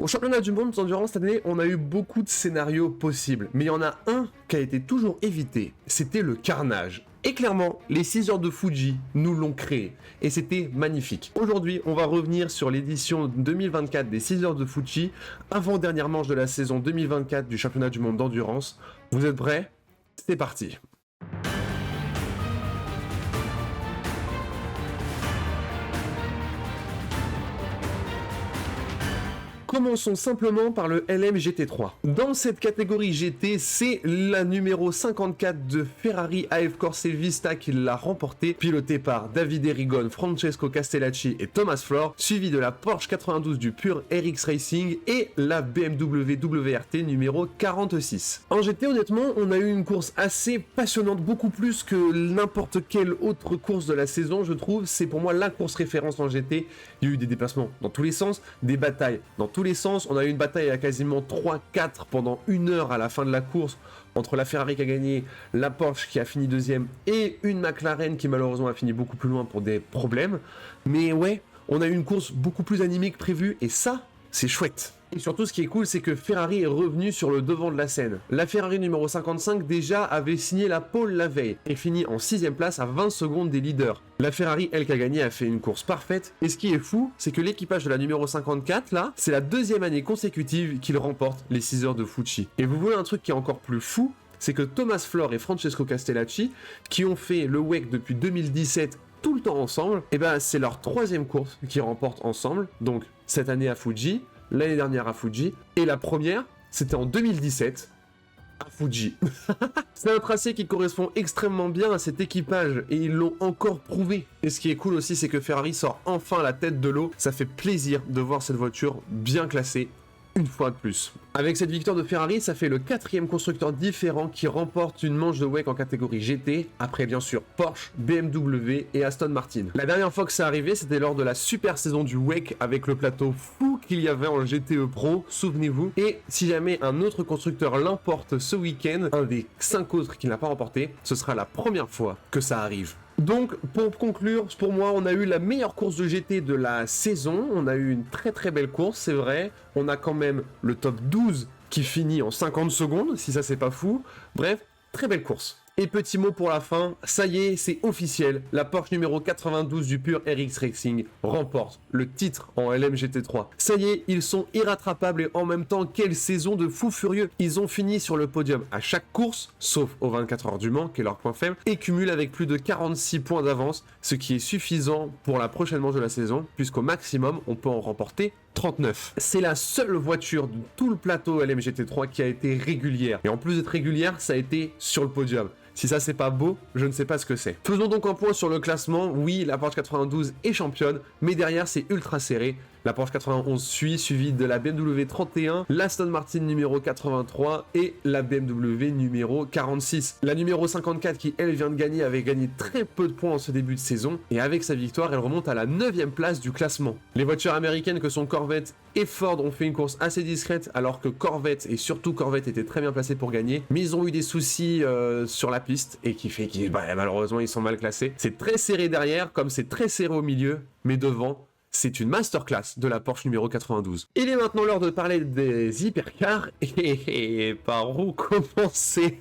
Au championnat du monde d'endurance cette année, on a eu beaucoup de scénarios possibles, mais il y en a un qui a été toujours évité, c'était le carnage. Et clairement, les 6 heures de Fuji nous l'ont créé, et c'était magnifique. Aujourd'hui, on va revenir sur l'édition 2024 des 6 heures de Fuji, avant-dernière manche de la saison 2024 du championnat du monde d'endurance. Vous êtes prêts? C'est parti. Commençons simplement par le LMGT3. Dans cette catégorie GT, c'est la numéro 54 de Ferrari AF Corse Vista qui l'a remporté, pilotée par Davide Rigon, Francesco Castellacci et Thomas Flor, suivi de la Porsche 92 du Pure RX Racing et la BMW WRT numéro 46. En GT, honnêtement, on a eu une course assez passionnante, beaucoup plus que n'importe quelle autre course de la saison, je trouve. C'est pour moi la course référence en GT. Il y a eu des déplacements dans tous les sens, des batailles dans tous les sens. On a eu une bataille à quasiment 3-4 pendant 1 heure à la fin de la course entre la Ferrari qui a gagné, la Porsche qui a fini deuxième et une McLaren qui malheureusement a fini beaucoup plus loin pour des problèmes. Mais ouais, on a eu une course beaucoup plus animée que prévu et ça, c'est chouette. Et surtout, ce qui est cool, c'est que Ferrari est revenu sur le devant de la scène. La Ferrari numéro 55 déjà avait signé la pole la veille et fini en 6ème place à 20 secondes des leaders. La Ferrari, elle qui a gagné, a fait une course parfaite. Et ce qui est fou, c'est que l'équipage de la numéro 54, là, c'est la 2e année consécutive qu'il remporte les 6 heures de Fuji. Et vous voulez un truc qui est encore plus fou, c'est que Thomas Flor et Francesco Castellacci, qui ont fait le WEC depuis 2017 tout le temps ensemble, et ben c'est leur 3e course qu'ils remportent ensemble. Donc cette année à Fuji, l'année dernière à Fuji, et la première, c'était en 2017, à Fuji. C'est un tracé qui correspond extrêmement bien à cet équipage, et ils l'ont encore prouvé. Et ce qui est cool aussi, c'est que Ferrari sort enfin la tête de l'eau. Ça fait plaisir de voir cette voiture bien classée, une fois de plus. Avec cette victoire de Ferrari, ça fait le 4e constructeur différent qui remporte une manche de WEC en catégorie GT, après bien sûr Porsche, BMW et Aston Martin. La dernière fois que ça arrivait, c'était lors de la super saison du WEC avec le plateau fou qu'il y avait en GTE Pro, souvenez-vous. Et si jamais un autre constructeur l'emporte ce week-end, un des 5 autres qui ne l'a pas remporté, ce sera la première fois que ça arrive. Donc, pour conclure, pour moi, on a eu la meilleure course de GT de la saison. On a eu une très belle course, c'est vrai. On a quand même le top 12 qui finit en 50 secondes, si ça c'est pas fou. Bref, très belle course. Et petit mot pour la fin, ça y est, c'est officiel, la Porsche numéro 92 du Pure RX Racing remporte le titre en LMGT3. Ça y est, ils sont irrattrapables et en même temps, quelle saison de fou furieux. Ils ont fini sur le podium à chaque course, sauf aux 24 heures du Mans, qui est leur point faible, et cumulent avec plus de 46 points d'avance, ce qui est suffisant pour la prochaine manche de la saison, puisqu'au maximum, on peut en remporter 39. C'est la seule voiture de tout le plateau LMGT3 qui a été régulière. Et en plus d'être régulière, ça a été sur le podium. Si ça c'est pas beau, je ne sais pas ce que c'est. Faisons donc un point sur le classement. Oui, la Porsche 92 est championne, mais derrière c'est ultra serré. La Porsche 91 suivie de la BMW 31, l'Aston Martin numéro 83 et la BMW numéro 46. La numéro 54 qui elle vient de gagner avait gagné très peu de points en ce début de saison et avec sa victoire elle remonte à la 9e place du classement. Les voitures américaines que sont Corvette et Ford ont fait une course assez discrète alors que Corvette et surtout Corvette étaient très bien placés pour gagner, mais ils ont eu des soucis sur la piste et qui fait que malheureusement ils sont mal classés. C'est très serré derrière comme c'est très serré au milieu, mais devant c'est une masterclass de la Porsche numéro 92. Il est maintenant l'heure de parler des hypercars et par où commencer?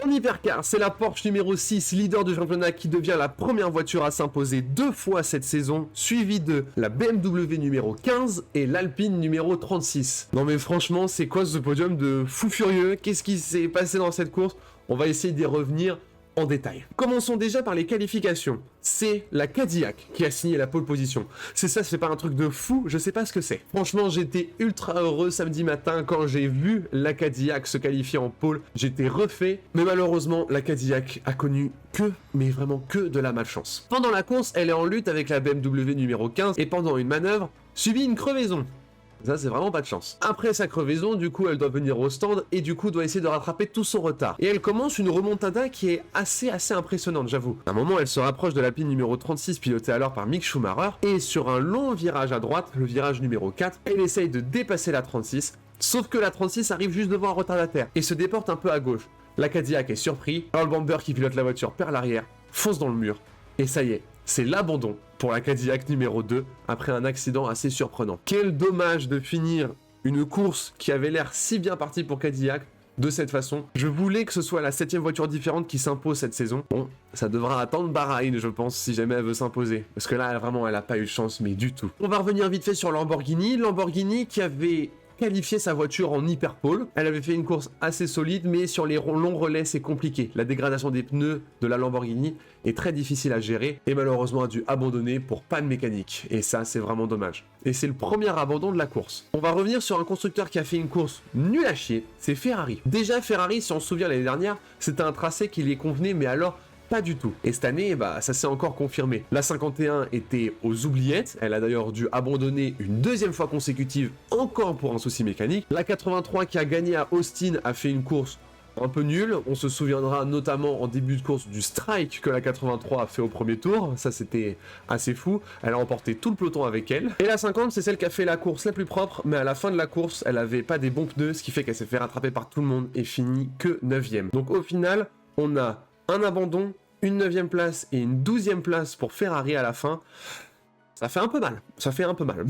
En hypercar, c'est la Porsche numéro 6, leader du championnat qui devient la première voiture à s'imposer 2 fois cette saison, suivie de la BMW numéro 15 et l'Alpine numéro 36. Non mais franchement, c'est quoi ce podium de fou furieux? Qu'est-ce qui s'est passé dans cette course? On va essayer d'y revenir en détail. Commençons déjà par les qualifications. C'est la Cadillac qui a signé la pole position. C'est pas un truc de fou, je sais pas ce que c'est. Franchement, j'étais ultra heureux samedi matin quand j'ai vu la Cadillac se qualifier en pole. J'étais refait, mais malheureusement, la Cadillac a connu mais vraiment que de la malchance. Pendant la course, elle est en lutte avec la BMW numéro 15 et pendant une manœuvre, subit une crevaison. Ça, c'est vraiment pas de chance. Après sa crevaison, du coup, elle doit venir au stand et du coup, doit essayer de rattraper tout son retard. Et elle commence une remontada qui est assez impressionnante, j'avoue. À un moment, elle se rapproche de la pile numéro 36, pilotée alors par Mick Schumacher, et sur un long virage à droite, le virage numéro 4, elle essaye de dépasser la 36, sauf que la 36 arrive juste devant un retardataire et se déporte un peu à gauche. La Cadillac est surpris, Earl Bamber qui pilote la voiture perd l'arrière, fonce dans le mur, et ça y est, c'est l'abandon pour la Cadillac numéro 2 après un accident assez surprenant. Quel dommage de finir une course qui avait l'air si bien partie pour Cadillac de cette façon. Je voulais que ce soit la 7ème voiture différente qui s'impose cette saison. Bon, ça devra attendre Bahreïn, je pense, si jamais elle veut s'imposer. Parce que là, vraiment, elle a pas eu de chance, mais du tout. On va revenir vite fait sur Lamborghini. Lamborghini qui avait qualifié sa voiture en hyperpole. Elle avait fait une course assez solide, mais sur les longs relais, c'est compliqué. La dégradation des pneus de la Lamborghini est très difficile à gérer et malheureusement a dû abandonner pour panne mécanique. Et ça, c'est vraiment dommage. Et c'est le premier abandon de la course. On va revenir sur un constructeur qui a fait une course nulle à chier, c'est Ferrari. Déjà, Ferrari, si on se souvient l'année dernière, c'était un tracé qui les convenait, mais alors pas du tout. Et cette année, bah, ça s'est encore confirmé. La 51 était aux oubliettes. Elle a d'ailleurs dû abandonner une 2e fois consécutive, encore pour un souci mécanique. La 83 qui a gagné à Austin a fait une course un peu nulle. On se souviendra notamment en début de course du strike que la 83 a fait au premier tour. Ça, c'était assez fou. Elle a emporté tout le peloton avec elle. Et la 50, c'est celle qui a fait la course la plus propre, mais à la fin de la course, elle avait pas des bons pneus, ce qui fait qu'elle s'est fait rattraper par tout le monde et finit que 9e. Donc au final, on a un abandon, une 9e place et une 12e place pour Ferrari à la fin. Ça fait un peu mal. Ça fait un peu mal.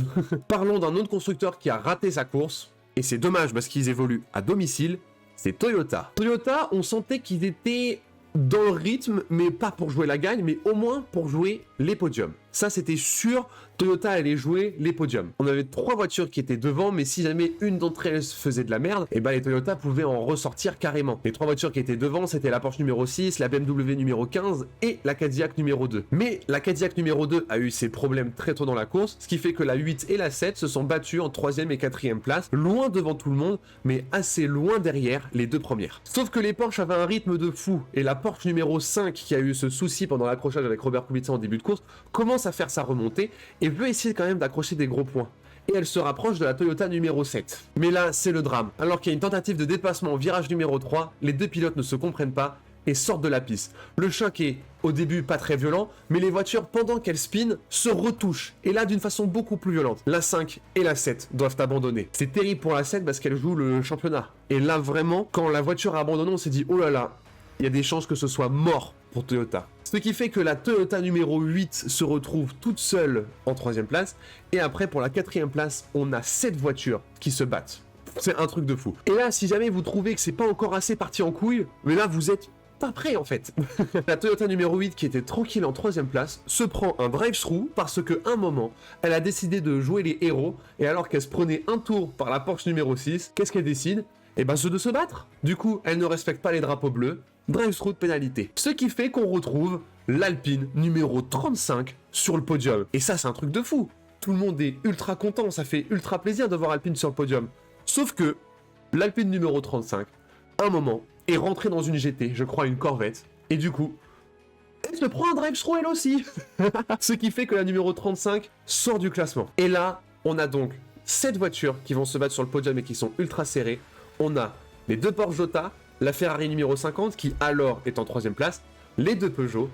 Parlons d'un autre constructeur qui a raté sa course. Et c'est dommage parce qu'ils évoluent à domicile. C'est Toyota. Toyota, on sentait qu'ils étaient dans le rythme, mais pas pour jouer la gagne, mais au moins pour jouer les podiums. Ça, c'était sûr, Toyota allait jouer les podiums. On avait 3 voitures qui étaient devant, mais si jamais une d'entre elles faisait de la merde, et ben les Toyota pouvaient en ressortir carrément. Les 3 voitures qui étaient devant, c'était la Porsche numéro 6, la BMW numéro 15 et la Cadillac numéro 2. Mais la Cadillac numéro 2 a eu ses problèmes très tôt dans la course, ce qui fait que la 8 et la 7 se sont battues en 3e et 4e place, loin devant tout le monde, mais assez loin derrière les 2 premières. Sauf que les Porsche avaient un rythme de fou, et la Porsche numéro 5 qui a eu ce souci pendant l'accrochage avec Robert Kubica en début de course, commence à faire sa remontée et veut essayer quand même d'accrocher des gros points. Et elle se rapproche de la Toyota numéro 7. Mais là, c'est le drame. Alors qu'il y a une tentative de dépassement au virage numéro 3, les 2 pilotes ne se comprennent pas et sortent de la piste. Le choc est au début pas très violent, mais les voitures, pendant qu'elles spinent, se retouchent. Et là, d'une façon beaucoup plus violente. La 5 et la 7 doivent abandonner. C'est terrible pour la 7 parce qu'elle joue le championnat. Et là, vraiment, quand la voiture a abandonné, on s'est dit, oh là là, il y a des chances que ce soit mort pour Toyota. Ce qui fait que la Toyota numéro 8 se retrouve toute seule en 3e place. Et après, pour la 4e place, on a 7 voitures qui se battent. C'est un truc de fou. Et là, si jamais vous trouvez que c'est pas encore assez parti en couille, mais là, vous êtes pas prêt en fait. La Toyota numéro 8 qui était tranquille en 3e place se prend un drive-through parce que un moment elle a décidé de jouer les héros et alors qu'elle se prenait un tour par la Porsche numéro 6, qu'est-ce qu'elle décide? Et ben ceux de se battre. Du coup elle ne respecte pas les drapeaux bleus, drive-through de pénalité. Ce qui fait qu'on retrouve l'Alpine numéro 35 sur le podium. Et ça c'est un truc de fou. Tout le monde est ultra content, ça fait ultra plaisir de voir Alpine sur le podium. Sauf que l'Alpine numéro 35, à un moment, est rentrée dans une GT, je crois une Corvette, et du coup, elle se prend un drive-through elle aussi. Ce qui fait que la numéro 35 sort du classement. Et là, on a donc 7 voitures qui vont se battre sur le podium et qui sont ultra serrées. On a les 2 Porsche Jota, la Ferrari numéro 50 qui alors est en 3e place, les 2 Peugeot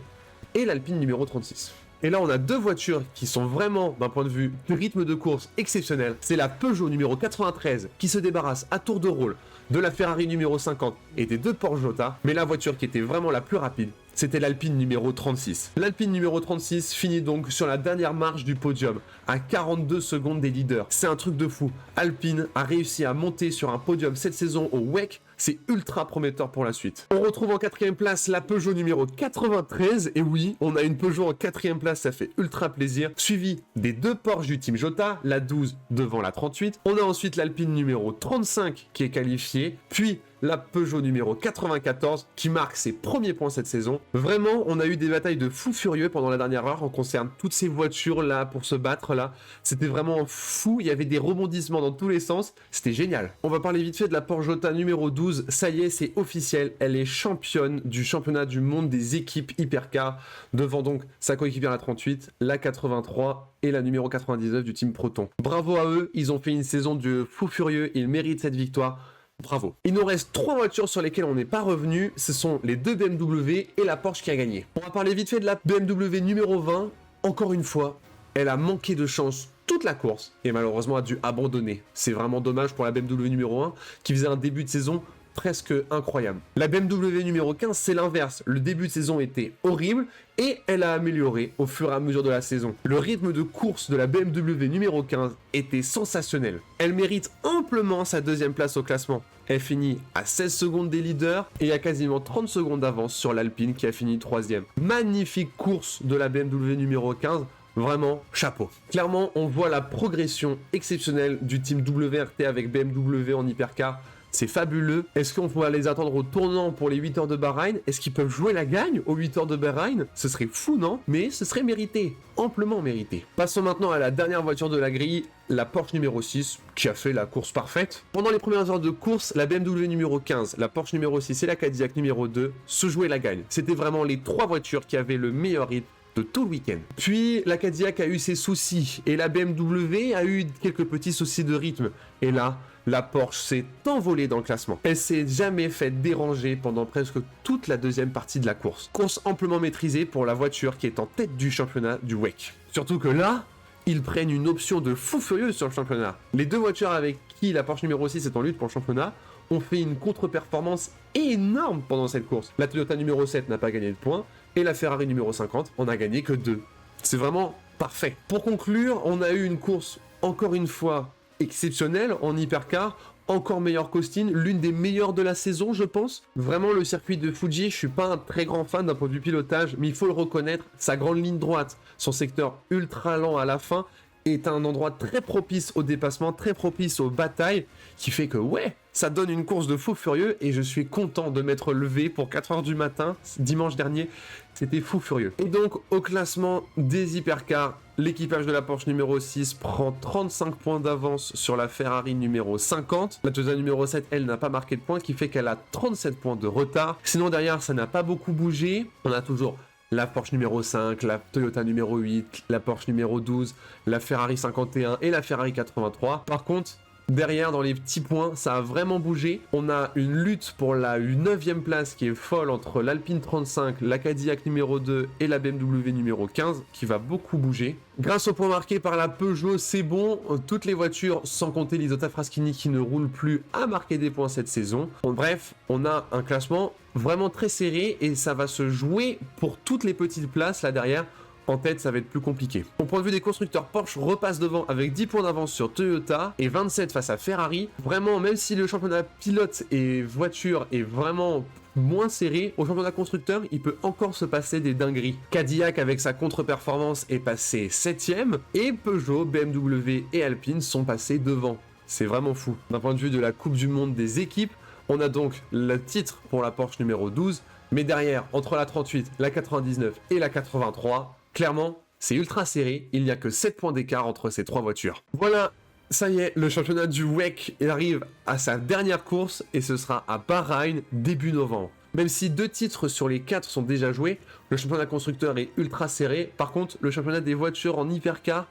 et l'Alpine numéro 36. Et là, on a 2 voitures qui sont vraiment, d'un point de vue rythme de course exceptionnel. C'est la Peugeot numéro 93 qui se débarrasse à tour de rôle de la Ferrari numéro 50 et des 2 Porsche Jota. Mais la voiture qui était vraiment la plus rapide, c'était l'Alpine numéro 36. L'Alpine numéro 36 finit donc sur la dernière marche du podium, à 42 secondes des leaders. C'est un truc de fou. Alpine a réussi à monter sur un podium cette saison au WEC. C'est ultra prometteur pour la suite. On retrouve en 4e place la Peugeot numéro 93. Et oui, on a une Peugeot en 4e place, ça fait ultra plaisir. Suivi des 2 Porsche du team Jota, la 12 devant la 38. On a ensuite l'Alpine numéro 35 qui est qualifiée. Puis la Peugeot numéro 94 qui marque ses premiers points cette saison. Vraiment, on a eu des batailles de fous furieux pendant la dernière heure en concerne toutes ces voitures là pour se battre là. C'était vraiment fou, il y avait des rebondissements dans tous les sens, c'était génial. On va parler vite fait de la Porsche Jota numéro 12, ça y est, c'est officiel, elle est championne du championnat du monde des équipes hypercar, devant donc sa coéquipière la 38, la 83 et la numéro 99 du team Proton. Bravo à eux, ils ont fait une saison de fou furieux, ils méritent cette victoire. Bravo. Il nous reste 3 voitures sur lesquelles on n'est pas revenu, ce sont les 2 BMW et la Porsche qui a gagné. On va parler vite fait de la BMW numéro 20. Encore une fois, elle a manqué de chance toute la course et malheureusement a dû abandonner. C'est vraiment dommage pour la BMW numéro 1 qui faisait un début de saison presque incroyable. La BMW numéro 15, c'est l'inverse. Le début de saison était horrible et elle a amélioré au fur et à mesure de la saison. Le rythme de course de la BMW numéro 15 était sensationnel. Elle mérite amplement sa deuxième place au classement. Elle finit à 16 secondes des leaders et à quasiment 30 secondes d'avance sur l'Alpine qui a fini 3e. Magnifique course de la BMW numéro 15. Vraiment, chapeau. Clairement, on voit la progression exceptionnelle du team WRT avec BMW en hypercar. C'est fabuleux. Est-ce qu'on va les attendre au tournant pour les 8 heures de Bahreïn? Est-ce qu'ils peuvent jouer la gagne aux 8 heures de Bahreïn? Ce serait fou, non? Mais ce serait mérité. Amplement mérité. Passons maintenant à la dernière voiture de la grille, la Porsche numéro 6, qui a fait la course parfaite. Pendant les premières heures de course, la BMW numéro 15, la Porsche numéro 6 et la Cadillac numéro 2 se jouaient la gagne. C'était vraiment les trois voitures qui avaient le meilleur rythme de tout le week-end. Puis la Cadillac a eu ses soucis et la BMW a eu quelques petits soucis de rythme. Et là, la Porsche s'est envolée dans le classement. Elle s'est jamais fait déranger pendant presque toute la deuxième partie de la course. Course amplement maîtrisée pour la voiture qui est en tête du championnat du WEC. Surtout que là, ils prennent une option de fou furieux sur le championnat. Les deux voitures avec qui la Porsche numéro 6 est en lutte pour le championnat ont fait une contre-performance énorme pendant cette course. La Toyota numéro 7 n'a pas gagné de points et la Ferrari numéro 50 en a gagné que 2. C'est vraiment parfait. Pour conclure, on a eu une course encore une fois exceptionnelle en hypercar, encore meilleure qu'Austin, l'une des meilleures de la saison je pense. Vraiment le circuit de Fuji, je suis pas un très grand fan d'un point de vue pilotage, mais il faut le reconnaître, sa grande ligne droite, son secteur ultra lent à la fin, est un endroit très propice au dépassement, très propice aux batailles, qui fait que ouais, ça donne une course de fou furieux et je suis content de m'être levé pour 4h du matin, dimanche dernier, c'était fou furieux. Et donc au classement des hypercars, l'équipage de la Porsche numéro 6 prend 35 points d'avance sur la Ferrari numéro 50. La Toyota numéro 7, elle, n'a pas marqué de points, qui fait qu'elle a 37 points de retard. Sinon derrière, ça n'a pas beaucoup bougé. On a toujours la Porsche numéro 5, la Toyota numéro 8, la Porsche numéro 12, la Ferrari 51 et la Ferrari 83. Par contre, derrière, dans les petits points, ça a vraiment bougé. On a une lutte pour la 9e place qui est folle entre l'Alpine 35, la Cadillac numéro 2 et la BMW numéro 15 qui va beaucoup bouger. Grâce aux points marqués par la Peugeot, c'est bon. Toutes les voitures, sans compter l'Isotta Fraschini qui ne roule plus, a marqué des points cette saison. Bref, on a un classement vraiment très serré et ça va se jouer pour toutes les petites places là derrière. En tête, ça va être plus compliqué. Au point de vue des constructeurs, Porsche repasse devant avec 10 points d'avance sur Toyota et 27 face à Ferrari. Vraiment, même si le championnat pilote et voiture est vraiment moins serré, au championnat constructeur, il peut encore se passer des dingueries. Cadillac, avec sa contre-performance, est passé 7ème et Peugeot, BMW et Alpine sont passés devant. C'est vraiment fou. D'un point de vue de la Coupe du Monde des équipes, on a donc le titre pour la Porsche numéro 12, mais derrière, entre la 38, la 99 et la 83, clairement, c'est ultra serré, il n'y a que 7 points d'écart entre ces trois voitures. Voilà, ça y est, le championnat du WEC arrive à sa dernière course et ce sera à Bahreïn début novembre. Même si 2 titres sur les 4 sont déjà joués, le championnat constructeur est ultra serré. Par contre, le championnat des voitures en hypercar,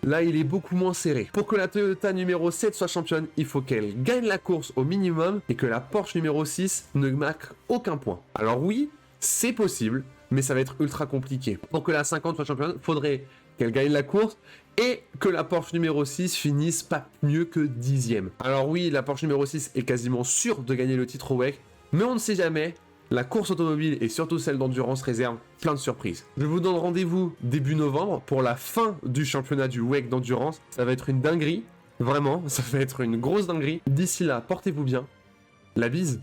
là, il est beaucoup moins serré. Pour que la Toyota numéro 7 soit championne, il faut qu'elle gagne la course au minimum et que la Porsche numéro 6 ne marque aucun point. Alors oui, c'est possible, mais ça va être ultra compliqué. Pour que la 50 soit championne, il faudrait qu'elle gagne la course et que la Porsche numéro 6 finisse pas mieux que 10ème. Alors oui, la Porsche numéro 6 est quasiment sûre de gagner le titre au WEC, mais on ne sait jamais. La course automobile et surtout celle d'endurance réserve plein de surprises. Je vous donne rendez-vous début novembre pour la fin du championnat du WEC d'endurance. Ça va être une dinguerie, vraiment, ça va être une grosse dinguerie. D'ici là, portez-vous bien. La bise.